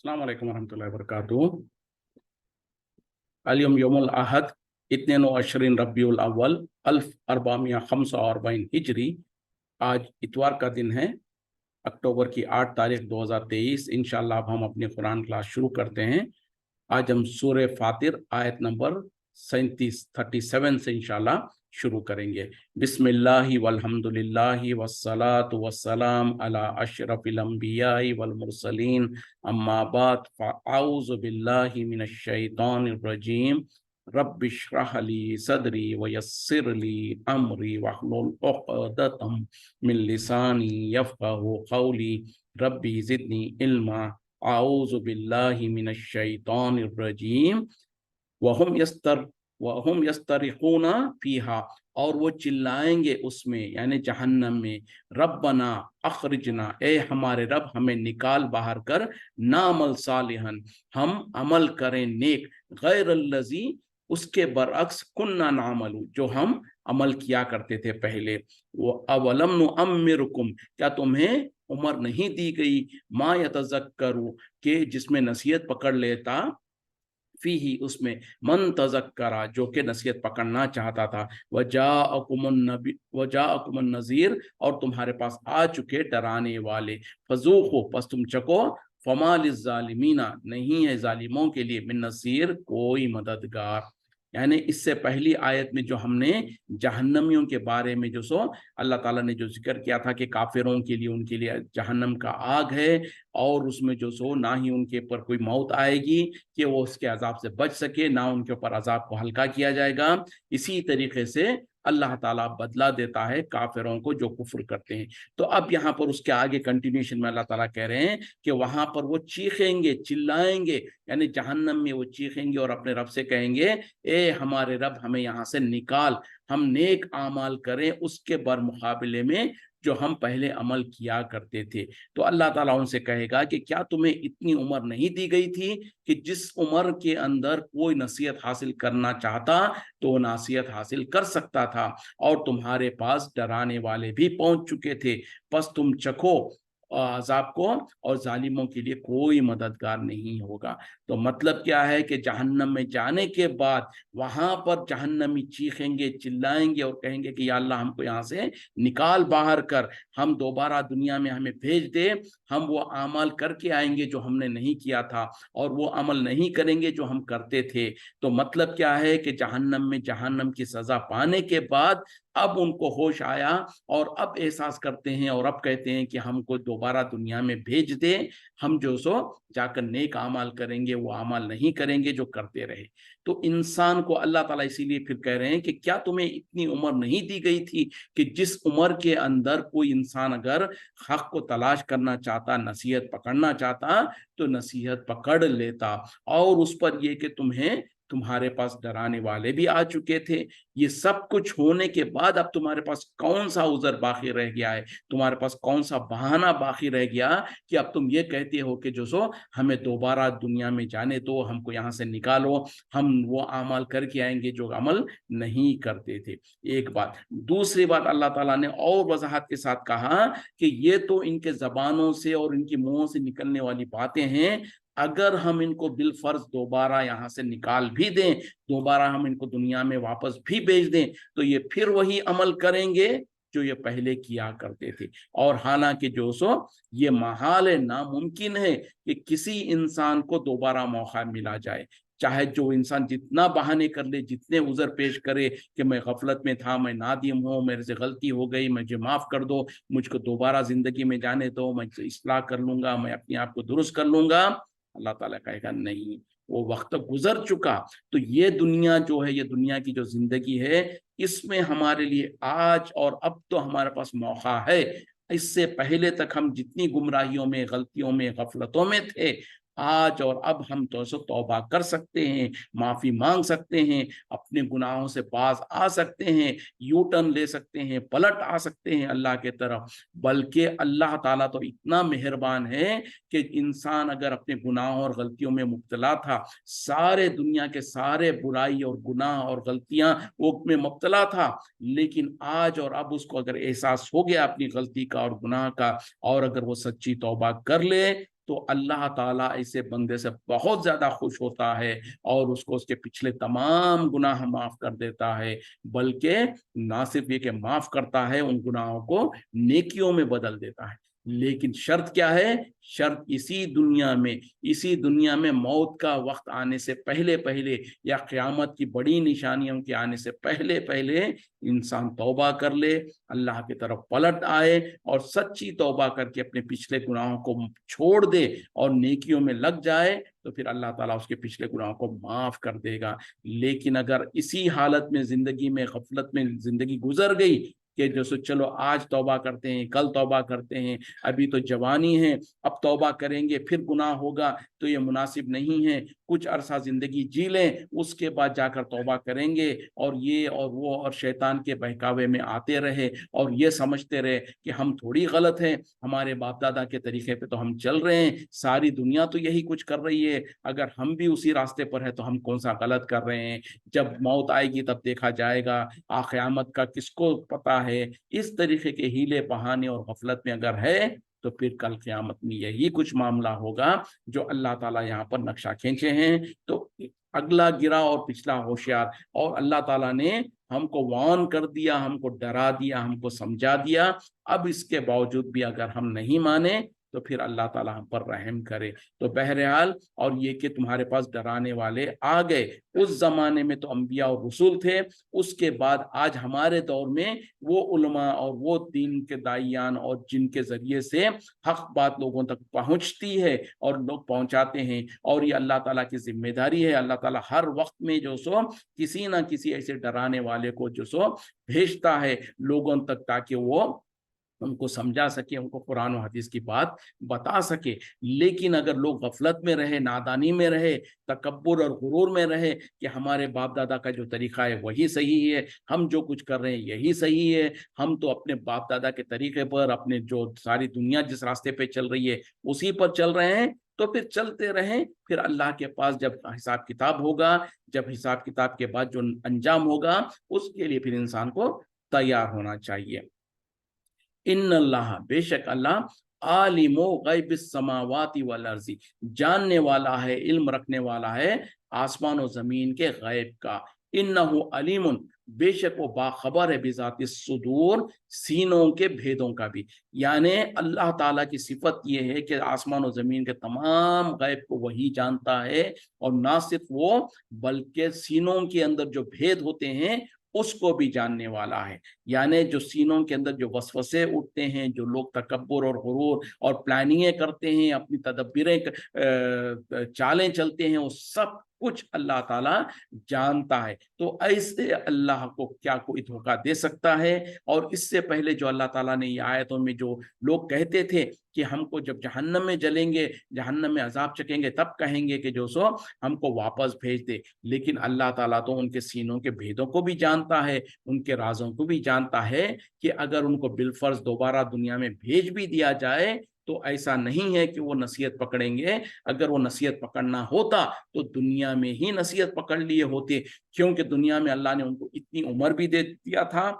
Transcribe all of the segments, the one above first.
अस्सलाम वालेकुम वरहमतुल्लाहि वबरकातुहू। अल-यौम यौमुल अहद इत्नीन व अशरीन रब्बिउल अव्वल 1445 हिजरी। आज इतवार का दिन है, अक्टूबर की 8 तारीख 2023। इंशाअल्लाह अब हम अपनी कुरान क्लास शुरू करते हैं। आज हम सूरह फातिर आयत नंबर 37 से इंशाअल्लाह शुरू करेंगे। बिस्मिल्लाहि वल्हम्दुलिल्लाहि वस्सलातु वस्सलाम अला अशरफिल अंबियाई वल मुरसलीन अम्मा बाद फ़अऊज़ु बिल्लाहि मिनश शैतानिर रजीम। रब्बिश्रह ली सदरी वयस्सिर ली अमरी वहलुल उक़दतम मिन लिसानी यफ़क़हू क़ौली रब्बी ज़िदनी इल्मा। आऊज़ु बिल्लाहि मिनश शैतानिर रजीम। वहुम यस्तरिख़ूना फ़ीहा, और वो चिल्लाएंगे उसमें यानी जहन्नम में, रब्बना अखरिजना, ए हमारे रब हमें निकाल बाहर कर, नामल सालिहन, हम अमल करें नेक, गैरल्लज़ी, उसके बरअक्स, कुन्ना नामलू, जो हम अमल किया करते थे पहले। वो अवलम नुअम्मिरुकुम, क्या तुम्हें उम्र नहीं दी गई, मा यतज़क्करू, के जिसमें नसीहत पकड़ लेता, फी ही उसमें, मन तज़क्करा, जो कि नसीहत पकड़ना चाहता था, वजाअकुमुन नज़ीर, और तुम्हारे पास आ चुके डराने वाले, फज़ूक़ू, पस तुम चको, फमा लिज़्ज़ालिमीना, नहीं है जालिमों के लिए, मिन नसीर, कोई मददगार। यानी इससे पहली आयत में जो हमने जहन्नमियों के बारे में जो अल्लाह ताला ने जो जिक्र किया था कि काफिरों के लिए, उनके लिए जहन्नम का आग है, और उसमें जो ना ही उनके ऊपर कोई मौत आएगी कि वो उसके अजाब से बच सके, ना उनके ऊपर अजाब को हल्का किया जाएगा। इसी तरीके से अल्लाह ताला बदला देता है काफिरों को जो कुफ्र करते हैं। तो अब यहाँ पर उसके आगे कंटिन्यूशन में अल्लाह ताला कह रहे हैं कि वहां पर वो चीखेंगे, चिल्लाएंगे, यानी जहन्नम में वो चीखेंगे और अपने रब से कहेंगे, ए हमारे रब हमें यहाँ से निकाल, हम नेक आमाल करें उसके बरमुकाबले में जो हम पहले अमल किया करते थे। तो अल्लाह ताला उनसे कहेगा कि क्या तुम्हें इतनी उम्र नहीं दी गई थी कि जिस उम्र के अंदर कोई नसीहत हासिल करना चाहता तो वो नसीहत हासिल कर सकता था, और तुम्हारे पास डराने वाले भी पहुंच चुके थे, बस तुम चखो अजाब को, और जालिमों के लिए कोई मददगार नहीं होगा। तो मतलब क्या है कि जहन्नम में जाने के बाद वहां पर जहन्नमी चीखेंगे, चिल्लाएंगे और कहेंगे कि या अल्लाह हमको यहाँ से निकाल बाहर कर, हम दोबारा दुनिया में हमें भेज दे, हम वो अमल करके आएंगे जो हमने नहीं किया था, और वो अमल नहीं करेंगे जो हम करते थे। तो मतलब क्या है कि जहन्नम में जहन्नम की सजा पाने के बाद अब उनको होश आया, और अब एहसास करते हैं और अब कहते हैं कि हमको दोबारा दुनिया में भेज दे, हम जो जाकर नेक अमाल करेंगे, वो अमाल नहीं करेंगे जो करते रहे। तो इंसान को अल्लाह ताला इसीलिए फिर कह रहे हैं कि क्या तुम्हें इतनी उम्र नहीं दी गई थी कि जिस उम्र के अंदर कोई इंसान अगर हक को तलाश करना चाहता, नसीहत पकड़ना चाहता, तो नसीहत पकड़ लेता, और उस पर यह कि तुम्हारे पास डराने वाले भी आ चुके थे। ये सब कुछ होने के बाद अब तुम्हारे पास कौन सा उज़र बाकी रह गया है, तुम्हारे पास कौन सा बहाना बाकी रह गया कि अब तुम ये कहते हो कि हमें दोबारा दुनिया में जाने दो, हमको यहाँ से निकालो, हम वो अमल करके आएंगे जो अमल नहीं करते थे। एक बात। दूसरी बात, अल्लाह ताला ने और वजाहत के साथ कहा कि ये तो इनके जबानों से और इनकी मुंहों से निकलने वाली बातें हैं, अगर हम इनको बिलफर्ज दोबारा यहाँ से निकाल भी दें, दोबारा हम इनको दुनिया में वापस भी भेज दें, तो ये फिर वही अमल करेंगे जो ये पहले किया करते थे। और हालांकि ये महाल है, नामुमकिन है कि किसी इंसान को दोबारा मौका मिला जाए, चाहे जो इंसान जितना बहाने कर ले, जितने उज़र पेश करे कि मैं गफलत में था, मैं नादिम हूँ, मेरे से गलती हो गई, मुझे माफ़ कर दो, मुझको दोबारा ज़िंदगी में जाने दो, मैं इस्लाह कर लूँगा, मैं अपने आप को दुरुस्त कर लूँगा। अल्लाह ताला कहेगा नहीं, वो वक्त गुजर चुका। तो ये दुनिया जो है, ये दुनिया की जो जिंदगी है, इसमें हमारे लिए आज और अब तो हमारे पास मौका है। इससे पहले तक हम जितनी गुमराहियों में, गलतियों में, गफलतों में थे, आज और अब हम तो तौबा कर सकते हैं, माफी मांग सकते हैं, अपने गुनाहों से बाज आ सकते हैं, यू टर्न ले सकते हैं, पलट आ सकते हैं अल्लाह के तरफ। बल्कि अल्लाह ताला तो इतना मेहरबान है कि इंसान अगर अपने गुनाहों और गलतियों में मुब्तला था, सारे दुनिया के सारे बुराई और गुनाह और गलतियां वो में मुब्तला था, लेकिन आज और अब उसको अगर एहसास हो गया अपनी गलती का और गुनाह का, और अगर वो सच्ची तौबा कर ले, تو اللہ تعالیٰ ایسے بندے سے بہت زیادہ خوش ہوتا ہے اور اس کو اس کے پچھلے تمام گناہ معاف کر دیتا ہے، بلکہ نہ صرف یہ کہ معاف کرتا ہے، ان گناہوں کو نیکیوں میں بدل دیتا ہے۔ لیکن شرط کیا ہے؟ شرط اسی دنیا میں موت کا وقت آنے سے پہلے پہلے، یا قیامت کی بڑی نشانیوں کے آنے سے پہلے پہلے انسان توبہ کر لے، اللہ کی طرف پلٹ آئے اور سچی توبہ کر کے اپنے پچھلے گناہوں کو چھوڑ دے اور نیکیوں میں لگ جائے، تو پھر اللہ تعالیٰ اس کے پچھلے گناہوں کو معاف کر دے گا۔ لیکن اگر اسی حالت میں زندگی میں غفلت میں زندگی گزر گئی کہ جو سو چلو آج توبہ کرتے ہیں، کل توبہ کرتے ہیں، ابھی تو جوانی ہے، اب توبہ کریں گے پھر گناہ ہوگا تو یہ مناسب نہیں ہے، کچھ عرصہ زندگی جی لیں اس کے بعد جا کر توبہ کریں گے، اور یہ اور وہ اور شیطان کے بہکاوے میں آتے رہے اور یہ سمجھتے رہے کہ ہم تھوڑی غلط ہیں، ہمارے باپ دادا کے طریقے پہ تو ہم چل رہے ہیں، ساری دنیا تو یہی کچھ کر رہی ہے، اگر ہم بھی اسی راستے پر ہے تو ہم کون سا غلط کر رہے ہیں، جب موت آئے گی تب دیکھا جائے گا، قیامت کا کس کو پتا ہے۔ اس طریقے کے ہیلے بہانے اور غفلت میں اگر ہے تو پھر کل قیامت میں یہی کچھ معاملہ ہوگا جو اللہ تعالیٰ یہاں پر نقشہ کھینچے ہیں۔ تو اگلا گرا اور پچھلا ہوشیار، اور اللہ تعالیٰ نے ہم کو وارن کر دیا، ہم کو ڈرا دیا، ہم کو سمجھا دیا، اب اس کے باوجود بھی اگر ہم نہیں مانے تو پھر اللہ تعالیٰ ہم پر رحم کرے۔ تو بہرحال، اور یہ کہ تمہارے پاس ڈرانے والے آ گئے، اس زمانے میں تو انبیاء اور رسول تھے، اس کے بعد آج ہمارے دور میں وہ علماء اور وہ دین کے داعیان اور جن کے ذریعے سے حق بات لوگوں تک پہنچتی ہے اور لوگ پہنچاتے ہیں، اور یہ اللہ تعالیٰ کی ذمہ داری ہے۔ اللہ تعالیٰ ہر وقت میں جو سو کسی نہ کسی ایسے ڈرانے والے کو جو سو بھیجتا ہے لوگوں تک، تاکہ وہ ان کو سمجھا سکے، ان کو قرآن و حدیث کی بات بتا سکے۔ لیکن اگر لوگ غفلت میں رہے، نادانی میں رہے، تکبر اور غرور میں رہے کہ ہمارے باپ دادا کا جو طریقہ ہے وہی صحیح ہے، ہم جو کچھ کر رہے ہیں یہی صحیح ہے، ہم تو اپنے باپ دادا کے طریقے پر، اپنے جو ساری دنیا جس راستے پہ چل رہی ہے اسی پر چل رہے ہیں، تو پھر چلتے رہیں، پھر اللہ کے پاس جب حساب کتاب ہوگا، جب حساب کتاب کے بعد جو انجام ہوگا اس کے لیے پھر انسان کو تیار ہونا چاہیے۔ ان اللہ، بے شک اللہ، عالم غیب السماوات والارض، جاننے والا ہے، علم رکھنے والا ہے آسمان و زمین کے غیب کا۔ انہ علیم، بے شک وہ باخبر ہے، بذات الصدور، سینوں کے بھیدوں کا بھی۔ یعنی اللہ تعالیٰ کی صفت یہ ہے کہ آسمان و زمین کے تمام غیب کو وہی جانتا ہے، اور نہ صرف وہ بلکہ سینوں کے اندر جو بھید ہوتے ہیں اس کو بھی جاننے والا ہے۔ یعنی جو سینوں کے اندر جو وسوسے اٹھتے ہیں، جو لوگ تکبر اور غرور اور پلاننگیں کرتے ہیں، اپنی تدبیریں چالیں چلتے ہیں، وہ سب کچھ اللہ تعالیٰ جانتا ہے۔ تو ایسے اللہ کو کیا کوئی دھوکہ دے سکتا ہے؟ اور اس سے پہلے جو اللہ تعالیٰ نے یہ آیتوں میں جو لوگ کہتے تھے کہ ہم کو جب جہنم میں جلیں گے، جہنم میں عذاب چکیں گے، تب کہیں گے کہ جو سو ہم کو واپس بھیج دے، لیکن اللہ تعالیٰ تو ان کے سینوں کے بھیدوں کو بھی جانتا ہے، ان کے رازوں کو بھی جانتا ہے، کہ اگر ان کو بالفرض دوبارہ دنیا میں بھیج بھی دیا جائے تو ایسا نہیں ہے کہ وہ نصیحت پکڑیں گے۔ اگر وہ نصیحت پکڑنا ہوتا تو دنیا میں ہی نصیحت پکڑ لیے ہوتے، کیونکہ دنیا میں اللہ نے ان کو اتنی عمر بھی دے دیا تھا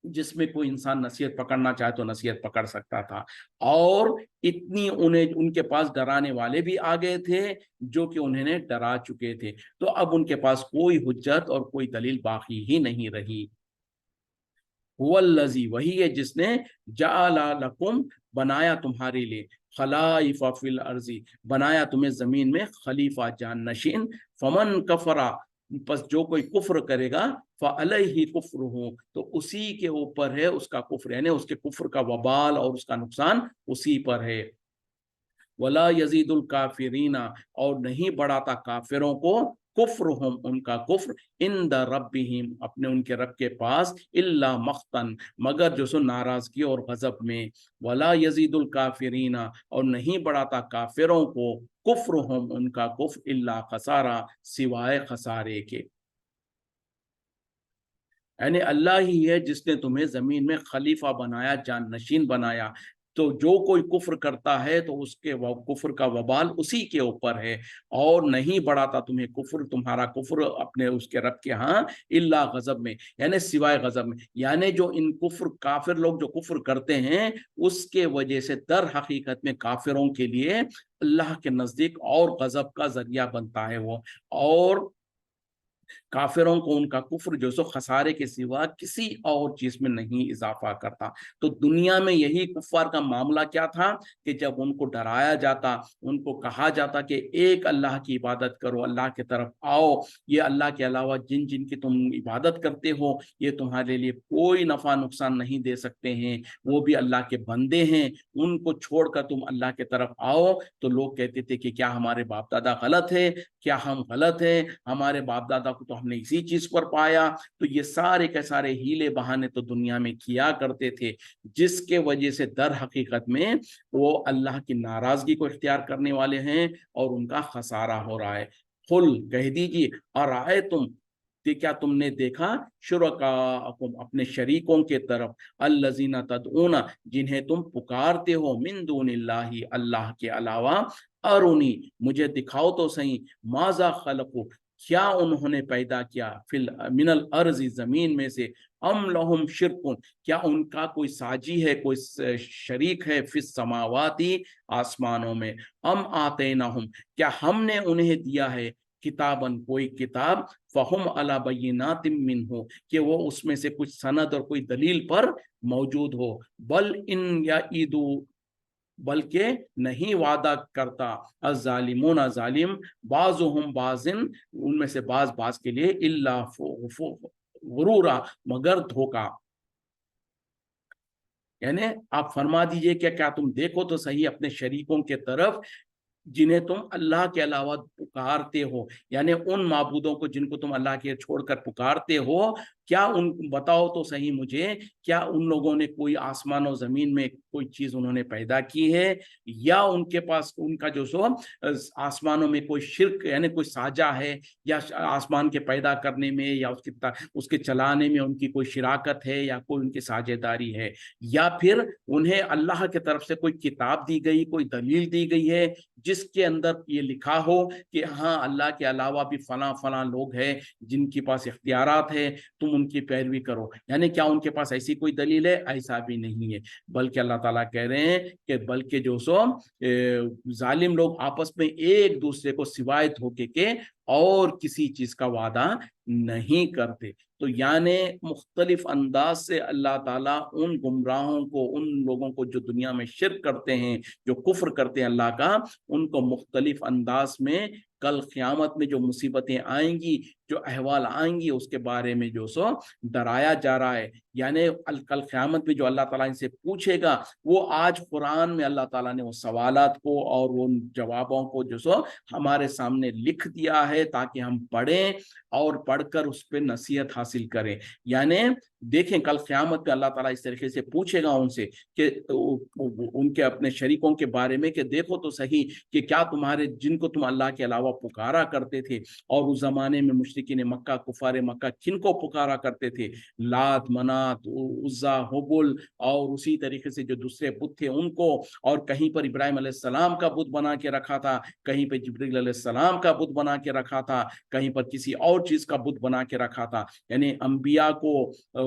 جس میں کوئی انسان نصیحت پکڑنا چاہے تو نصیحت پکڑ سکتا تھا، اور اتنی ان کے پاس ڈرانے والے بھی آ گئے تھے جو کہ انہیں ڈرا چکے تھے، تو اب ان کے پاس کوئی حجت اور کوئی دلیل باقی ہی نہیں رہی۔ والذی، وہی ہے جس نے جعل لکم، بنایا تمہارے لیے، خلائف فی الارض، بنایا تمہیں زمین میں خلیفہ، جان نشین، فمن کفرا، پس جو کوئی کفر کرے گا، فعلیہ کفرہ، تو اسی کے اوپر ہے اس کا کفر، یعنی اس کے کفر کا وبال اور اس کا نقصان اسی پر ہے۔ ولا یزید الکافرین، اور نہیں بڑھاتا کافروں کو، کفرہم، ان کا کفر، عند ربہم، اپنے ان کے رب کے پاس، الا مقتن، مگر جو سو ناراضگی اور غضب میں۔ ولا یزید الکافرین، اور نہیں بڑھاتا کافروں کو، کفرہم، ان کا کفر، الا خسارہ، سوائے خسارے کے۔ یعنی اللہ ہی ہے جس نے تمہیں زمین میں خلیفہ بنایا، جان نشین بنایا، तो जो कोई कुफ्र करता है तो उसके कुफ्र का वबाल उसी के ऊपर है, और नहीं बढ़ाता तुम्हें कुफ्र, तुम्हारा कुफ्र अपने उसके रब के यहाँ, इल्ला गजब में, यानी सिवाय गजब में। यानी जो इन कुफ्र काफिर लोग जो कुफ्र करते हैं उसके वजह से दर हकीकत में काफिरों के लिए अल्लाह के नजदीक और गजब का जरिया बनता है वो, और काफिरों को उनका कुफ्र जो सो खसारे के सिवा किसी और चीज में नहीं इजाफा करता। तो दुनिया में यही कुफ्फार का मामला क्या था कि जब उनको डराया जाता, उनको कहा जाता कि एक अल्लाह की इबादत करो, अल्लाह की तरफ आओ, ये अल्लाह के अलावा जिन जिन की तुम इबादत करते हो ये तुम्हारे लिए कोई नफा नुकसान नहीं दे सकते हैं, वो भी अल्लाह के बंदे हैं, उनको छोड़कर तुम अल्लाह की तरफ आओ। तो लोग कहते थे कि क्या हमारे बाप दादा गलत है, क्या हम गलत हैं, हमारे बाप दादा को तो हमने इसी चीज पर पाया। तो ये सारे के सारे हीले बहाने तो दुनिया में किया करते थे, जिसके वजह से दर हकीकत में वो अल्लाह की नाराजगी को इख्तियार करने वाले हैं और उनका खसारा हो रहा है। कुल कह दीजिए, और आए तुम, क्या तुमने देखा, शुरकाकुम अपने शरीकों के तरफ, अल्लज़ीना तदऊना जिन्हें तुम पुकारते हो, मिन दूनिल्लाही अल्लाह के अलावा, अरुनी मुझे दिखाओ तो सही, माजा खलकू क्या उन्होंने पैदा किया, फिल मिनल अर्जी जमीन में से, अम लहुम शिरकुन क्या उनका कोई साजी है, कोई शरीक है, फिस समावाती आसमानों में, अम आतेनाहुम क्या हमने उन्हें दिया है, किताबन कोई किताब, फहुम अला बय्यिनातिम मिन्हु कि वो उसमें से कुछ सनद और कोई दलील पर मौजूद हो, बल इन या ईदू बल्कि नहीं वादा करता, अज़ालिमून जालिम, बाज़ुहुम बाज़िन उनमें से बाज बाज के लिए, इल्ला गुरूरा मगर धोखा। यानी आप फरमा दीजिए क्या क्या तुम देखो तो सही अपने शरीकों के तरफ जिन्हें तुम अल्लाह के अलावा पुकारते हो, यानी उन माबूदों को जिनको तुम अल्लाह के छोड़कर पुकारते हो, क्या उन बताओ तो सही मुझे, क्या उन लोगों ने कोई आसमान और जमीन में कोई चीज उन्होंने पैदा की है, या उनके पास उनका जो सो आसमानों में कोई शिर्क यानी कोई साजा है, या आसमान के पैदा करने में या उसके चलाने में उनकी कोई शिराकत है, या कोई उनकी साझेदारी है, या फिर उन्हें अल्लाह की तरफ से कोई किताब दी गई, कोई दलील दी गई है जिसके अंदर ये लिखा हो कि हाँ अल्लाह के अलावा भी फला फला लोग हैं जिनके पास इख्तियारात है, तुम उनकी पैरवी करो। यानी क्या उनके पास ऐसी कोई दलील है? ऐसा भी नहीं है, बल्कि अल्लाह ताला कह रहे हैं कि बल्कि जो सो जालिम लोग आपस में एक दूसरे को सिवाय धोखे के और किसी चीज का वादा नहीं करते। तो यानी मुख्तलिफ अंदाज से अल्लाह ताला उन गुमराहों को, उन लोगों को जो दुनिया में शिर्क करते हैं, जो कुफ्र करते हैं अल्लाह का, उनको मुख्तलिफ अंदाज में कल क़यामत में जो मुसीबतें आएंगी, जो अहवाल आएंगी उसके बारे में जो सो डराया जा रहा है। यानी कल क़यामत में जो अल्लाह ताला इनसे पूछेगा, वो आज कुरान में अल्लाह ताला ने वो सवालात को और वो जवाबों को जो सो हमारे सामने लिख दिया है ताकि हम पढ़ें और पढ़कर उस पर नसीहत हासिल करें। यानी देखें कल क़यामत में अल्लाह ताला इस तरीके से पूछेगा उनसे कि उनके अपने शरीकों के बारे में कि देखो तो सही कि क्या तुम्हारे जिनको तुम अल्लाह के अलावा पुकारा करते थे, और उस जमाने में मुशरिकीन मक्का, कुफार मक्का किनको पुकारा करते थे, लात, मनात, उज्जा, हुबुल और उसी तरीके से जो दूसरे बुत थे उनको, और कहीं पर इब्राहिम अलैहिस्सलाम का बुत बना के रखा था, कहीं पर जिब्रील अलैहिस्सलाम का बुत बना के रखा था, कहीं पर किसी और चीज का बुत बना के रखा था। यानी अंबिया को,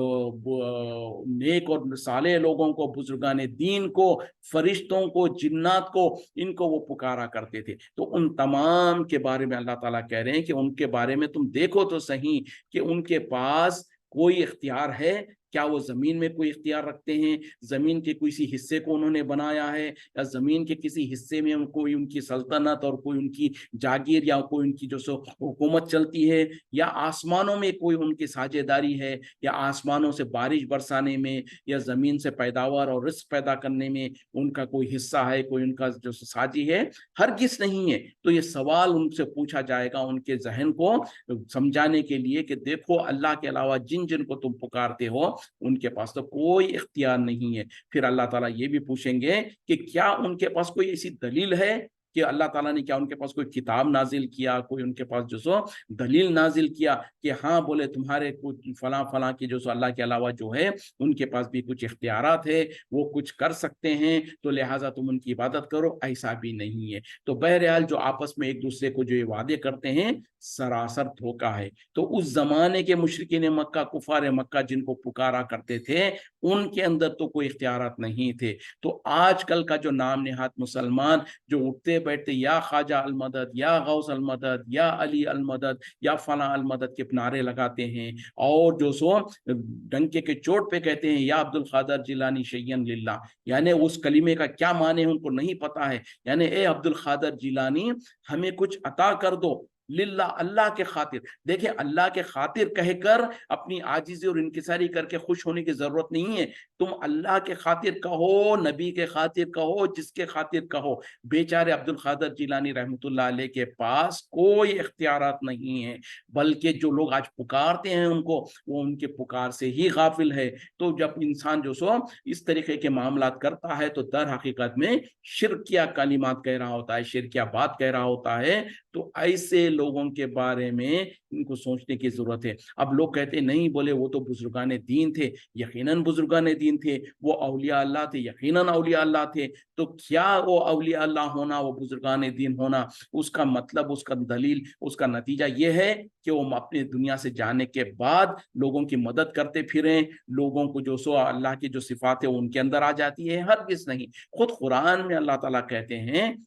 नेक और साले लोगों को, बुजुर्गान दीन को, फरिश्तों को, जिन्नात को, इनको वो पुकारा करते थे। तो उन तमाम के बारे में अल्लाह ताला कह रहे हैं कि उनके बारे में तुम देखो तो सही कि उनके पास कोई इख्तियार है, क्या वो जमीन में कोई इख्तियार रखते हैं, जमीन के किसी हिस्से को उन्होंने बनाया है, या जमीन के किसी हिस्से में कोई उनकी सल्तनत और कोई उनकी जागीर या कोई उनकी जो सो हुकूमत चलती है, या आसमानों में कोई उनकी साझेदारी है, या आसमानों से बारिश बरसाने में या जमीन से पैदावार और रिस्क पैदा करने में उनका कोई हिस्सा है, कोई उनका जो साजी है? हरगिज़ नहीं है। तो ये सवाल उनसे पूछा जाएगा उनके जहन को समझाने के लिए कि देखो अल्लाह के अलावा जिन जिन को तुम पुकारते हो उनके पास तो कोई इख्तियार नहीं है। फिर अल्लाह ताला ये भी पूछेंगे कि क्या उनके पास कोई ऐसी दलील है کہ اللہ ताला ने क्या उनके पास कोई किताब नाजिल किया, कोई उनके पास जो सो दलील नाजिल किया कि हाँ बोले तुम्हारे कुछ फलां फलां की जो सो अल्लाह के अलावा जो है उनके पास भी कुछ इख्तियारात है, वो कुछ कर सकते हैं, तो लिहाजा तुम उनकी इबादत करो, ऐसा भी नहीं है। तो बहरहाल जो आपस में एक दूसरे को जो ये वादे करते हैं सरासर धोखा है। तो उस जमाने के मुशरिकीन मक्का, कुफार मक्का जिनको पुकारा करते थे, उनके अंदर तो कोई इख्तियारात नहीं थे। तो आजकल का जो नाम नेहात मुसलमान जो उठते बैठते या ख्वाजा अल मदद, या गौस अल मदद, या अली अल मदद, या फला अल मदद के नारे लगाते हैं, और जो सो डंके के चोट पे कहते हैं या अब्दुल खादर जिलानी शय्यन लिल्लाह, यानी उस कलीमे का क्या माने उनको नहीं पता है, यानी ए अब्दुल खादर जिलानी हमें कुछ अता कर दो, लिल्लाह अल्लाह के खातिर। देखिए अल्लाह के खातिर कहकर अपनी आजिज़ी और इनकिसारी करके खुश होने की जरूरत नहीं है। तुम अल्लाह के खातिर कहो, नबी के खातिर कहो, जिसके खातिर कहो। बेचारे अब्दुल खादर जिलानी रहमतुल्लाह अलैह के पास कोई इख्तियारात नहीं है, बल्कि जो लोग आज पुकारते हैं उनको, वो उनके पुकार से ही गाफिल है। तो जब इंसान जो सो इस तरीके के मामलात करता है तो दर हकीकत में शिरकिया कलिमात कह रहा होता है, शिरकिया बात कह रहा होता है। तो ऐसे लोगों के बारे में इनको सोचने की जरूरत है। अब लोग कहते हैं नहीं बोले वो तो बुजुर्गान दीन थे, यकीनन बुजुर्गान दीन थे, वो औलिया अल्लाह थे, यकीनन औलिया अल्लाह थे। तो क्या वो औलिया अल्लाह होना, वो बुजुर्गान दीन होना, उसका मतलब, उसका दलील, उसका नतीजा ये है कि वो अपने दुनिया से जाने के बाद लोगों की मदद करते फिरें, लोगों को जो सो अल्लाह की जो सिफात है उनके अंदर आ जाती है? हरगिज़ नहीं। खुद कुरान में अल्लाह ताला कहते हैं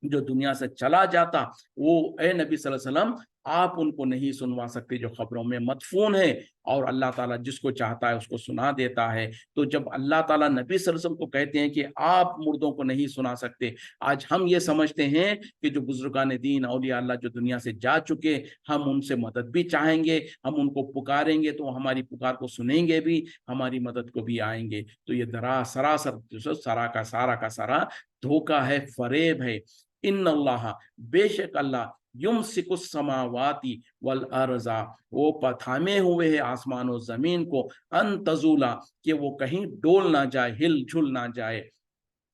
जो दुनिया से चला जाता वो ए नबी सल्लल्लाहु अलैहि वसल्लम आप उनको नहीं सुनवा सकते जो खबरों में मदफून है, और अल्लाह ताला जिसको चाहता है उसको सुना देता है। तो जब अल्लाह ताला नबी सल्लल्लाहु अलैहि वसल्लम को कहते हैं कि आप मुर्दों को नहीं सुना सकते, आज हम ये समझते हैं कि जो बुजुर्गान दीन औलिया अल्लाह जो दुनिया से जा चुके, हम उनसे मदद भी चाहेंगे, हम उनको पुकारेंगे तो हमारी पुकार को सुनेंगे भी, हमारी मदद को भी आएंगे। तो ये दरा सरासर सारा का सारा धोखा है, फरेब है। इन्नल्लाह बेशक अल्लाह युमसिकुस समावाती वल अर्जा, वो थामे हुए है आसमान और जमीन को, अन तजूला कि वो कहीं डोल ना जाए, हिल झुल ना जाए,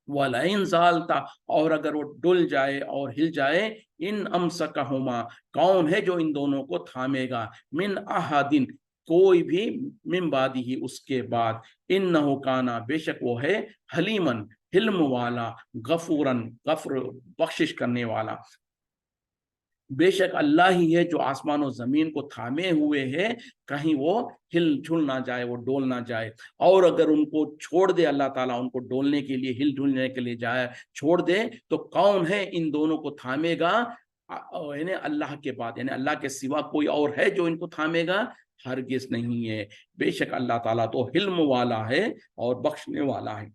वलाइन जालता और अगर वो डुल जाए और हिल जाए, इन अमसकहुमा कौन है जो इन दोनों को थामेगा, मिन अहादिन कोई भी, मिन बादी ही उसके बाद, इन्नहु काना बेशक वो है, हलीमन हिल्म वाला, गफूरन गफर बख्शिश करने वाला। बेशक अल्लाह ही है जो आसमान और जमीन को थामे हुए है, कहीं वो हिल झुल ना जाए, वो डोल ना जाए। और अगर उनको छोड़ दे अल्लाह ताला, उनको डोलने के लिए, हिल झुलने के लिए जाए छोड़ दे, तो कौन है इन दोनों को थामेगा? यानी अल्लाह के बाद, यानी अल्लाह के सिवा कोई और है जो इनको थामेगा? हरगिज नहीं है। बेशक अल्लाह ताला तो हिल्म वाला है और बख्शने वाला है।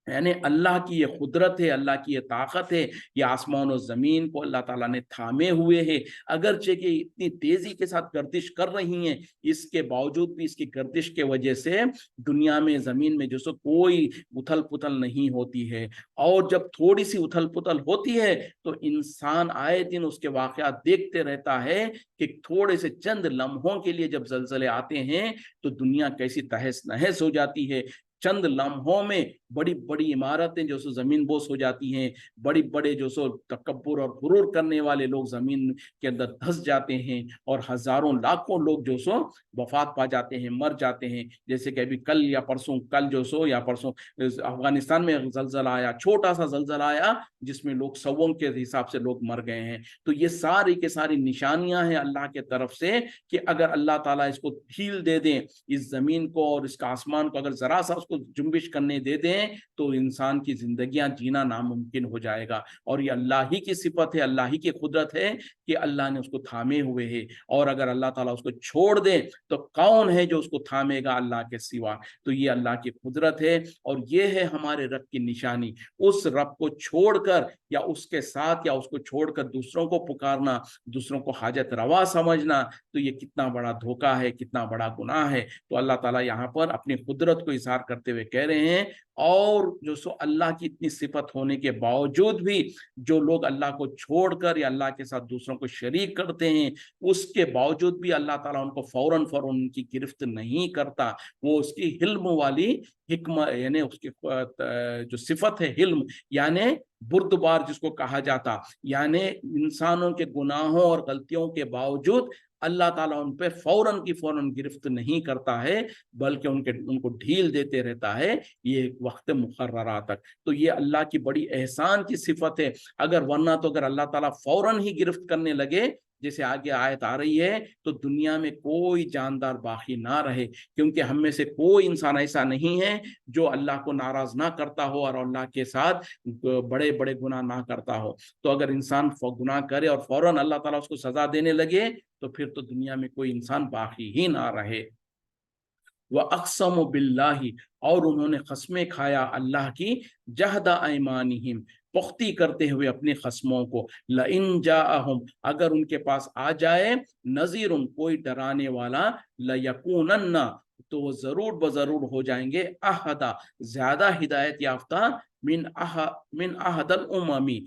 यानी अल्लाह की ये कुदरत है, अल्लाह की ये ताकत है, ये आसमान और ज़मीन को अल्लाह ताला ने थामे हुए है। अगरचे कि इतनी तेज़ी के साथ गर्दिश कर रही हैं, इसके बावजूद भी इसकी गर्दिश के वजह से दुनिया में, ज़मीन में जो सो कोई उथल पुथल नहीं होती है। और जब थोड़ी सी उथल पुथल होती है तो इंसान आए दिन उसके वाक़यात देखते रहता है कि थोड़े से चंद लम्हों के लिए जब ज़लज़ले आते हैं तो दुनिया कैसी तहस नहस हो जाती है। चंद लम्हों में बड़ी बड़ी इमारतें जो सो जमीन बोस हो जाती हैं, बड़ी बड़े जो सो तकब्बुर और गुरूर करने वाले लोग जमीन के अंदर धंस जाते हैं, और हजारों लाखों लोग जो सो वफात पा जाते हैं, मर जाते हैं। जैसे कि अभी कल या परसों, कल जो सो या परसों अफगानिस्तान में जलजला आया, छोटा सा जलजला आया जिसमें लोग सवों के हिसाब से लोग मर गए हैं। तो ये सारी के सारी निशानियां हैं अल्लाह के तरफ से कि अगर अल्लाह ताला इसको ढील दे दें, इस जमीन को और इसका आसमान को अगर जरा सा उसको जुम्बिश करने दे दें, तो इंसान की जिंदगियां जीना नामुमकिन हो जाएगा। और ये अल्लाह ही की सिफत है, अल्लाह ही की कुदरत है कि अल्लाह ने उसको थामे हुए है। और अगर अल्लाह ताला उसको छोड़ दे तो कौन है जो उसको थामेगा अल्लाह के सिवा? तो ये अल्लाह की कुदरत है, और ये है हमारे रब की निशानी। उस रब को छोड़कर या उसके साथ या उसको छोड़कर दूसरों को पुकारना, दूसरों को हाजत रवा समझना, तो ये कितना बड़ा धोखा है, कितना बड़ा गुनाह है। तो अल्लाह ताला यहाँ पर अपनी कुदरत को इज़हार करते हुए कह रहे हैं, और जो सो अल्लाह की इतनी सिफत होने के बावजूद भी जो लोग अल्लाह को छोड़कर या अल्लाह के साथ दूसरों को शरीक करते हैं, उसके बावजूद भी अल्लाह ताला उनको फौरन उनकी गिरफ्त नहीं करता। वो उसकी हिल्म वाली हिक्म, यानी उसकी जो सिफत है हिल्म, यानी बुर्दबार जिसको कहा जाता, यानी इंसानों के गुनाहों और गलतियों के बावजूद अल्लाह ताला उन पे फौरन की फौरन गिरफ्त नहीं करता है, बल्कि उनको ढील देते रहता है ये एक वक्त मुकर्ररा तक। तो ये अल्लाह की बड़ी एहसान की सिफत है। अगर वरना तो अगर अल्लाह ताला फौरन ही गिरफ्त करने लगे, जैसे आगे आयत आ रही है, तो दुनिया में कोई जानदार बाकी ना रहे, क्योंकि हम में से कोई इंसान ऐसा नहीं है जो अल्लाह को नाराज ना करता हो और अल्लाह के साथ बड़े बड़े गुनाह ना करता हो। तो अगर इंसान गुनाह करे और फौरन अल्लाह ताला उसको सजा देने लगे, तो फिर तो दुनिया में कोई इंसान बाकी ही ना रहे। वह अक़समु बिल्लाहि, और उन्होंने कसमें खाया अल्लाह की, जहदा ऐमानिहिम, पुख्ती करते हुए अपने खस्मों को, लइन जाअहुम, अगर उनके पास आ जाए, नज़ीरुन, कोई डराने वाला, लयकूनन्ना, तो वो जरूर बजरूर हो जाएंगे, अहदा, ज्यादा हिदायत याफ्ता, मिन अहदल उम्मी,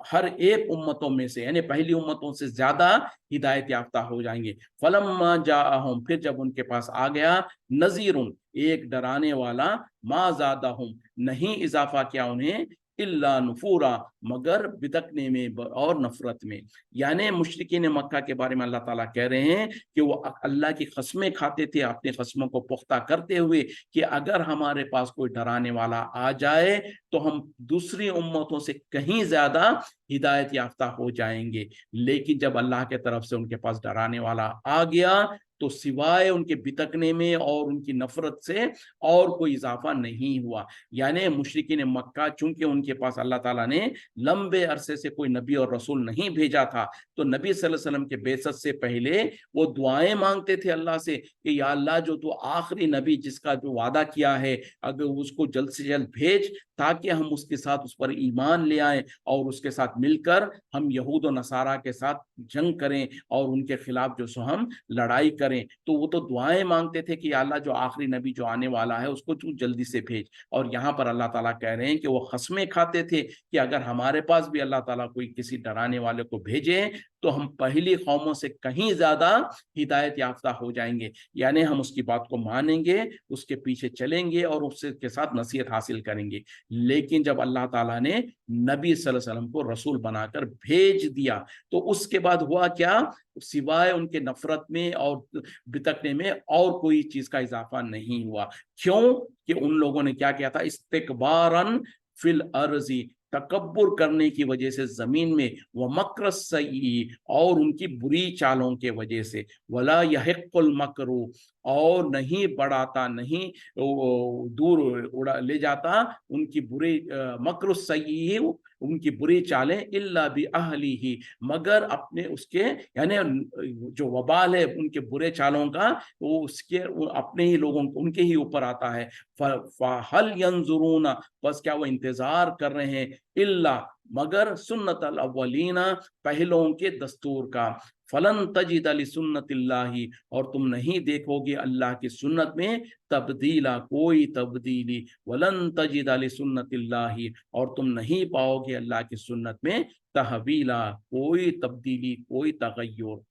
हर एक उम्मतों में से, यानी पहली उम्मतों से ज्यादा हिदायत याफ्ता हो जाएंगे। फलम्मा जाअहुम, फिर जब उनके पास आ गया, नज़ीरुन, एक डराने वाला, मा ज़ादहुम, नहीं इजाफा किया उन्हें, इल्ला नुफूरा, मगर बिदकने में और नफरत में। यानी मुशरिकीन मक्का के बारे में अल्लाह ताला कह रहे हैं कि वो अल्लाह की कसमें खाते थे, अपने कसमों को पुख्ता करते हुए, कि अगर हमारे पास कोई डराने वाला आ जाए तो हम दूसरी उम्मतों से कहीं ज्यादा हिदायत याफ्ता हो जाएंगे। लेकिन जब अल्लाह के तरफ से उनके पास डराने वाला आ गया, तो सिवाय उनके बितकने में और उनकी नफरत से और कोई इजाफा नहीं हुआ। यानी मुशरिकीन मक्का, चूंकि उनके पास अल्लाह ताला ने लंबे अरसे से कोई नबी और रसूल नहीं भेजा था, तो नबी सल्लल्लाहु अलैहि वसल्लम के बेसत से पहले वो दुआएं मांगते थे अल्लाह से कि या अल्लाह, जो तू आखिरी नबी जिसका जो वादा किया है, अगर उसको जल्द से जल्द भेज, ताकि हम उसके साथ उस पर ईमान ले आए और उसके साथ मिलकर हम यहूद और नसारा के साथ जंग करें और उनके खिलाफ जो सो हम लड़ाई करें। तो वो तो दुआएं मांगते थे कि या अल्लाह, जो आखिरी नबी जो आने वाला है उसको तू जल्दी से भेज। और यहाँ पर अल्लाह ताला कह रहे हैं कि वो खस्में खाते थे कि अगर हमारे पास भी अल्लाह ताला कोई किसी डराने वाले को भेजे, तो हम पहली कौमों से कहीं ज्यादा हिदायत याफ्ता हो जाएंगे। यानी हम उसकी बात को मानेंगे, उसके पीछे चलेंगे और उसके के साथ नसीहत हासिल करेंगे। लेकिन जब अल्लाह ताला ने नबी सल्लल्लाहु अलैहि वसल्लम को रसूल बनाकर भेज दिया, तो उसके बाद हुआ क्या, सिवाय उनके नफरत में और बितकने में और कोई चीज का इजाफा नहीं हुआ। क्यों? कि उन लोगों ने क्या किया था, इस्तिकबारन फिल अर्जी, तकब्बुर करने की वजह से जमीन में, व मकर सई, और उनकी बुरी चालों के वजह से, वला यहिक्कुल मकरू, और नहीं बढ़ाता, नहीं दूर उड़ा ले जाता उनकी बुरी मकर सई, उनकी बुरी चालें, इल्ला भी अहली ही, मगर अपने उसके, यानी जो वबाल है उनके बुरे चालों का, वो उसके अपने ही लोगों, उनके ही ऊपर आता है। हल यंजुरूना, बस क्या वो इंतजार कर रहे हैं, इल्ला, मगर सुन्नत अल अव्वलीना, पहलों के दस्तूर का, फलन तजिद लि सुन्नतिल्लाही, और तुम नहीं देखोगे अल्लाह की सुन्नत में तब्दीला, कोई तब्दीली, वलन तजिद लि सुन्नतिल्लाही, और तुम नहीं पाओगे अल्लाह की सुन्नत में तहवीला, कोई तब्दीली, कोई तगय्युर।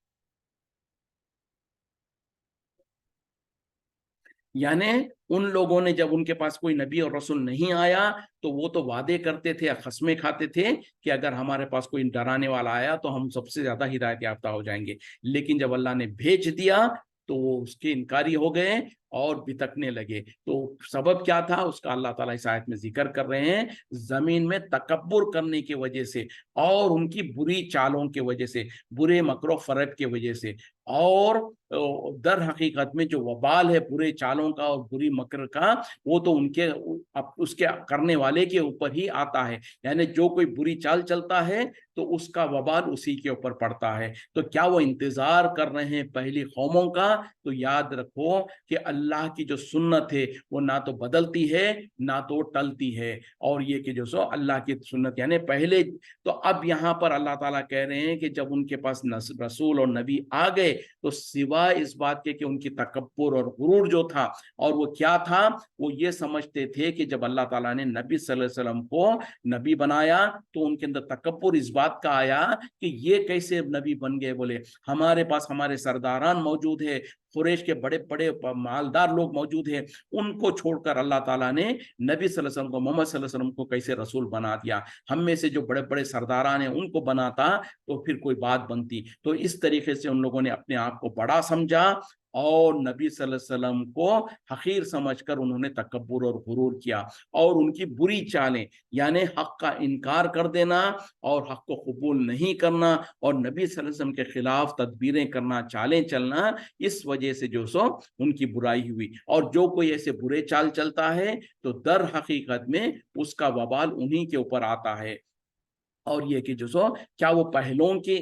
यानी उन लोगों ने, जब उनके पास कोई नबी और रसूल नहीं आया, तो वो तो वादे करते थे, खस्में खाते थे कि अगर हमारे पास कोई डराने वाला आया तो हम सबसे ज्यादा हिदायत याफ्ता हो जाएंगे। लेकिन जब अल्लाह ने भेज दिया, तो वो उसके इनकारी हो गए और बितकने लगे। तो सबब क्या था उसका अल्लाह ताला इस आयत में जिक्र कर रहे हैं, जमीन में तकब्बुर करने की वजह से और उनकी बुरी चालों की वजह से, बुरे मकरो फरेब की वजह से, और दर हकीकत में जो वबाल है बुरे चालों का और बुरी मकर का, वो तो उनके उसके करने वाले के ऊपर ही आता है। यानी जो कोई बुरी चाल चलता है तो उसका वबाल उसी के ऊपर पड़ता है। तो क्या वो इंतजार कर रहे हैं पहली कौमों का? तो याद रखो कि अल्लाह की जो सुन्नत है वो ना तो बदलती है ना तो टलती है, और ये कि जो सो अल्लाह की सुन्नत, यानी पहले तो, अब यहाँ पर अल्लाह ताला कह रहे हैं कि जब उनके पास रसूल और नबी आ गए, तो सिवाय इस बात के कि उनकी तकब्बुर और गुरूर जो था, और वो क्या था, वो ये समझते थे कि जब अल्लाह ताला ने नबी सल्लल्लाहु अलैहि वसल्लम को नबी बनाया, तो उनके अंदर तकब्बुर इस बात का आया कि ये कैसे नबी बन गए, बोले हमारे पास हमारे सरदारान मौजूद है, कुरैश के बड़े बड़े मालदार लोग मौजूद हैं, उनको छोड़कर अल्लाह ताला ने नबी सल्लल्लाहु अलैहि वसल्लम को, मोहम्मद सल्लल्लाहु अलैहि वसल्लम को कैसे रसूल बना दिया। हम में से जो बड़े बड़े सरदारान हैं उनको बनाता तो फिर कोई बात बनती। तो इस तरीके से उन लोगों ने अपने आप को बड़ा समझा और नबी सल्लल्लाहु अलैहि वसल्लम को हकीर समझकर उन्होंने तकब्बुर और गुरूर किया। और उनकी बुरी चालें, यानी हक का इनकार कर देना और हक को कबूल नहीं करना और नबी सल्लल्लाहु अलैहि वसल्लम के खिलाफ तदबीरें करना, चालें चलना, इस वजह से जो सो उनकी बुराई हुई। और जो कोई ऐसे बुरे चाल चलता है तो दर हकीकत में उसका वबाल उन्हीं के ऊपर आता है। और ये कि जो सो क्या वो पहलों की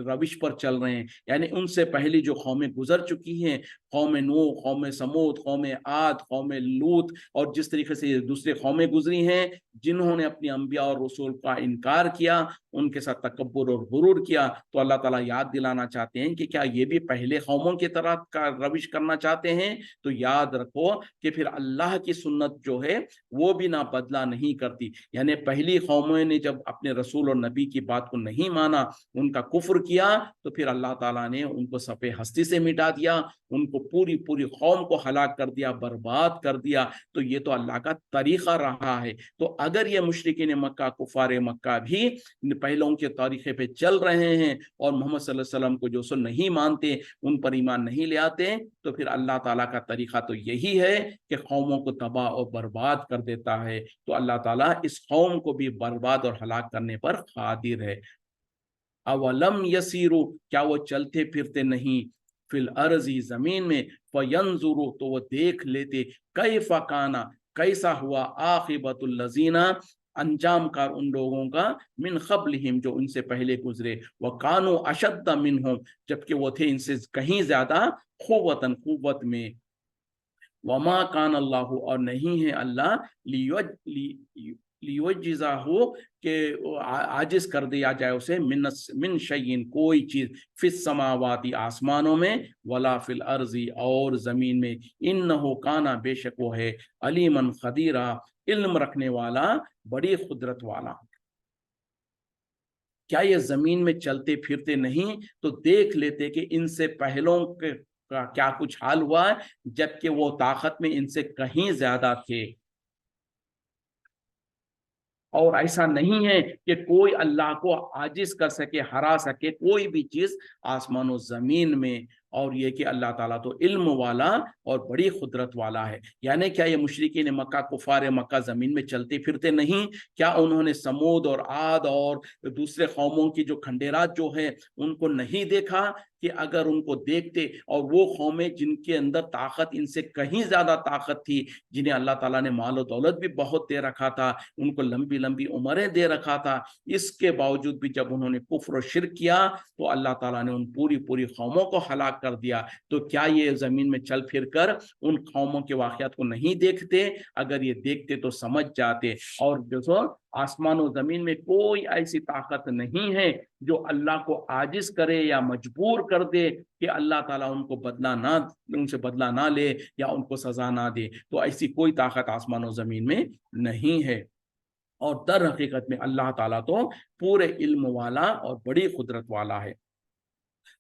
रविश पर चल रहे हैं, यानी उनसे पहली जो कौमें गुजर चुकी हैं, कौम नूह, कौम समूद, कौम आद, कौम लूत, और जिस तरीके से दूसरे कौमें गुजरी हैं जिन्होंने अपनी अंबिया और रसूल का इनकार किया, उनके साथ तकब्बुर और गुरूर किया, तो अल्लाह ताला याद दिलाना चाहते हैं कि क्या ये भी पहले कौमों की तरह का रविश करना चाहते हैं। तो याद रखो कि फिर अल्लाह की सुन्नत जो है वो भी ना बदला नहीं करती। यानी पहली कौमों ने जब अपने रसूल और नबी की बात को नहीं माना, उनका कुफ्र किया, तो फिर अल्लाह ताला ने उनको सफ़े हस्ती से मिटा दिया, उनको पूरी पूरी कौम को हलाक कर दिया, बर्बाद कर दिया। तो ये तो अल्लाह का तरीक़ा रहा है। तो अगर ये मुशरिकीन मक्का, कुफार मक्का भी पहलों के तरीक़े पे चल रहे हैं और मोहम्मद सल्लल्लाहु अलैहि वसल्लम को जो सो नहीं मानते, उन पर ईमान नहीं ले आते, तो फिर अल्लाह ताला का तरीक़ा तो यही है कि कौमों को तबाह और बर्बाद कर देता है। तो अल्लाह ताला इस कौम को भी बर्बाद और हलाक करने पर कादिर है। अवलम यसीरु, क्या वो चलते फिरते नहीं, फिल अर्जी, जमीन में, फयंजुरु, तो वो देख लेते, कैफा काना, कैसा हुआ, आखिबतुल लजीना, अंजाम कार उन लोगों का, मिन क़ब्लिहिम, जो उनसे पहले गुजरे, व कानु अशद्द मिनहुम, जबकि वो थे इनसे कहीं ज्यादा क़ुव्वतन, क़ुव्वत में, वमा कान अल्लाह, और नहीं है अल्लाह, लियुज्जिज़ा हो कि आजिज कर दिया जाए उसे, मिन शय्इन, कोई चीज, फिस समावाती, आसमानों में, वला फिल अर्जी, और जमीन में, इन्नहु काना, बेशक वो है, अलीमन खदीरा, इल्म रखने वाला, बड़ी कुदरत वाला। क्या ये जमीन में चलते फिरते नहीं तो देख लेते कि इनसे पहलों के का क्या कुछ हाल हुआ है, जबकि वो ताकत में इनसे कहीं ज्यादा थे। और ऐसा नहीं है कि कोई अल्लाह को आजिज कर सके, हरा सके कोई भी चीज आसमान और जमीन में। और ये कि अल्लाह ताला तो इल्म वाला और बड़ी कुदरत वाला है। यानी क्या ये मुशरिकीन मक्का, कुफार मक्का जमीन में चलते फिरते नहीं? क्या उन्होंने समूद और आद और दूसरे कौमों की जो खंडेरात जो है उनको नहीं देखा? कि अगर उनको देखते, और वो कौमें जिनके अंदर ताकत इनसे कहीं ज्यादा ताकत थी, जिन्हें अल्लाह ताला ने माल और दौलत भी बहुत दे रखा था, उनको लंबी लंबी उम्रें दे रखा था, इसके बावजूद भी जब उन्होंने कुफ्र और शिर्क किया तो अल्लाह ताला ने उन पूरी पूरी कौमों को हलाक कर दिया। तो क्या ये जमीन में चल फिर कर उन कौमों के वाक़यात को नहीं देखते? अगर ये देखते तो समझ जाते। और जो सो आसमान और जमीन में कोई ऐसी ताकत नहीं है जो अल्लाह को आजिज करे या मजबूर कर दे कि अल्लाह ताला उनको उनसे बदला ना ले या उनको सजा ना दे। तो ऐसी कोई ताकत आसमान और जमीन में नहीं है। और दर हकीकत में अल्लाह ताला तो पूरे इल्म वाला और बड़ी कुदरत वाला है।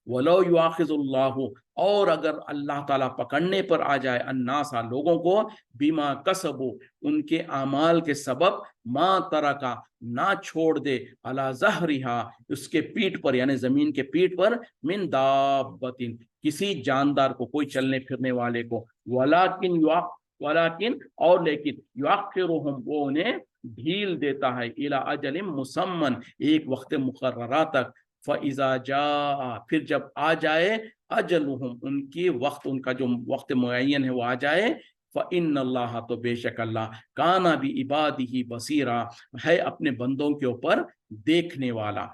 वलो युआखिजुल्लाहु, और अगर अल्लाह ताला पकड़ने पर आ जाए, अन्नासा, लोगों को, बीमा कसबु, उनके आमाल के सबब, मा तरका, ना छोड़ दे, अला जहरिहा, उसके पीठ पर, यानी जमीन के पीठ पर, मिन दाब्बतिन, किसी जानदार को, कोई चलने फिरने वाले को, वलाकिन और लेकिन, युअख्खिरुहुम, वो उन्हें ढील देता है, इला अजलिम मुसम्मन, एक वक्त मुकर्ररा तक, फ़इज़ा जा, फिर जब आ जाए, अजलुहुम, उनकी वक्त, उनका जो वक्त मुअय्यन है वो आ जाए, फ़इन्नल्लाह, तो बेशक अल्लाह, काना बि इबादिही बसीरा, है अपने बंदों के ऊपर देखने वाला।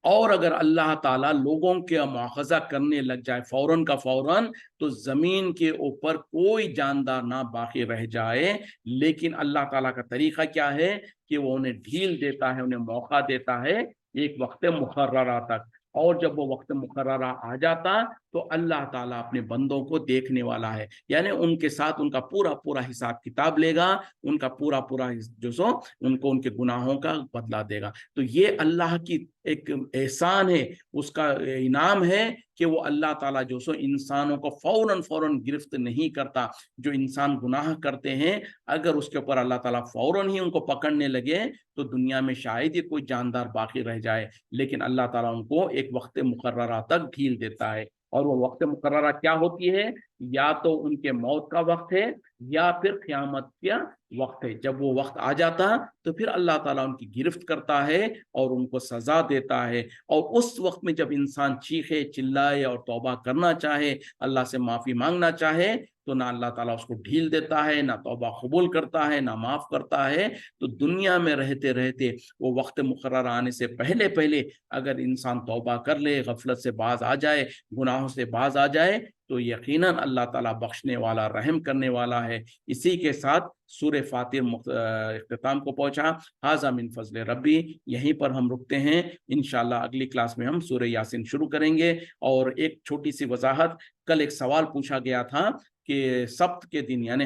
और अगर अल्लाह ताला लोगों के मुआखज़ा करने लग जाए फौरन का फौरन, तो जमीन के ऊपर कोई जानदार ना बाकी रह जाए। लेकिन अल्लाह ताला का तरीका क्या है कि वो उन्हें ढील देता है, उन्हें मौका देता है एक वक्त मुकर्ररा तक। और जब वो वक्त मुकर्ररा आ जाता تو اللہ تعالیٰ اپنے بندوں کو دیکھنے والا ہے، یعنی ان کے ساتھ ان کا پورا پورا حساب کتاب لے گا، ان کا پورا پورا جو سو ان کو ان کے گناہوں کا بدلہ دے گا۔ تو یہ اللہ کی ایک احسان ہے، اس کا انعام ہے کہ وہ اللہ تعالیٰ جو سو انسانوں کو فوراً گرفت نہیں کرتا۔ جو انسان گناہ کرتے ہیں اگر اس کے اوپر اللہ تعالیٰ فوراً ہی ان کو پکڑنے لگے تو دنیا میں شاید ہی کوئی جاندار باقی رہ جائے، لیکن اللہ تعالیٰ ان کو ایک وقت مقررہ تک ڈھیل دیتا ہے، اور وہ وقت مقررہ کیا ہوتی ہے؟ یا تو ان کے موت کا وقت ہے یا پھر قیامت کا وقت ہے۔ جب وہ وقت آ جاتا تو پھر اللہ تعالیٰ ان کی گرفت کرتا ہے اور ان کو سزا دیتا ہے، اور اس وقت میں جب انسان چیخے چلائے اور توبہ کرنا چاہے، اللہ سے معافی مانگنا چاہے، تو نہ اللہ تعالیٰ اس کو ڈھیل دیتا ہے، نہ توبہ قبول کرتا ہے، نہ معاف کرتا ہے۔ تو دنیا میں رہتے رہتے وہ وقت مقرر آنے سے پہلے اگر انسان توبہ کر لے، غفلت سے باز آ جائے، گناہوں سے باز آ جائے، تو یقیناً اللہ تعالیٰ بخشنے والا، رحم کرنے والا ہے۔ اسی کے ساتھ سورہ فاتر اختتام کو پہنچا۔ ھذا من فضل ربی، یہیں پر ہم رکتے ہیں، انشاءاللہ اگلی کلاس میں ہم سورہ یاسین شروع کریں گے۔ اور ایک چھوٹی سی وضاحت، کل ایک سوال پوچھا گیا تھا کہ سبت کے دن یعنی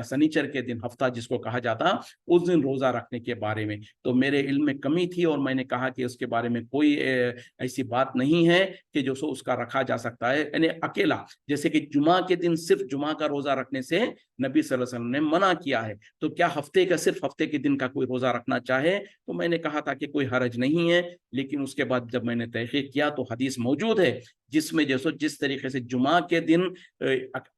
سنیچر کے دن، ہفتہ جس کو کہا جاتا، اس دن روزہ رکھنے کے بارے میں، تو میرے علم میں کمی تھی اور میں نے کہا کہ اس کے بارے میں کوئی ایسی بات نہیں ہے کہ جو سو اس کا رکھا جا سکتا ہے، یعنی اکیلا، جیسے کہ جمعہ کے دن صرف جمعہ کا روزہ رکھنے سے نبی صلی اللہ علیہ وسلم نے منع کیا ہے، تو کیا صرف ہفتے کے دن کا کوئی روزہ رکھنا چاہے؟ تو میں نے کہا تھا کہ کوئی حرج نہیں ہے، لیکن اس کے بعد جب میں نے تحقیق کیا تو حدیث موجود ہے جس میں جس طریقے سے جمعہ کے دن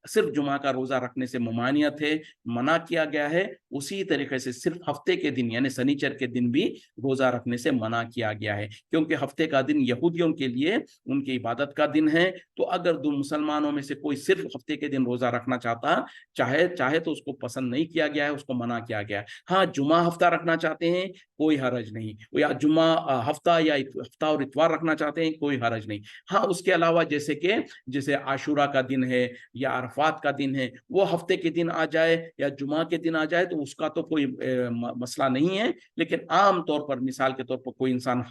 صرف جمعہ کا روزہ رکھنے سے ممانعت ہے، منع کیا گیا ہے، اسی طریقے سے صرف ہفتے کے دن یعنی سنیچر کے دن بھی روزہ رکھنے سے منع کیا گیا ہے، کیونکہ ہفتے کا دن یہودیوں کے لیے ان کی عبادت کا دن ہے۔ تو اگر دو مسلمانوں میں سے کوئی صرف ہفتے کے دن روزہ رکھنا چاہے تو اس کو پسند نہیں کیا گیا ہے، اس کو منع کیا گیا ہے۔ ہاں، جمعہ ہفتہ رکھنا چاہتے ہیں کوئی حرج نہیں، یا جمعہ ہفتہ یا ہفتہ اور اتوار رکھنا چاہتے ہیں کوئی حرج نہیں۔ ہاں، اس کے علاوہ جیسے عاشورہ کا دن ہے یا عرفات کا دن ہے، وہ ہفتے کے دن آ جائے یا جمعہ کے دن آ جائے تو اس کا تو کوئی مسئلہ نہیں ہے، لیکن عام طور پر مثال کے طور پر کوئی انسان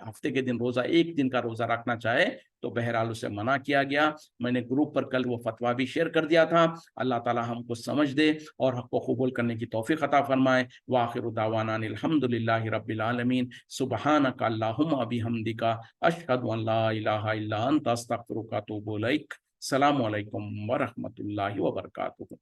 ہفتے کے دن ایک دن کا روزہ رکھنا چاہے تو بہرحال اسے منع کیا گیا۔ میں نے گروپ پر کل وہ فتویٰ بھی شیئر کر دیا تھا۔ اللہ تعالی ہم کو سمجھ دے اور حق کو قبول کرنے کی توفیق عطا فرمائے۔ وآخر دعوانا الحمدللہ رب العالمین، سبحانک اللہم بحمدک، اشہد ان لا الہ الا انت، استغفرک واتوب الیک۔ السلام علیکم ورحمۃ اللہ وبرکاتہ۔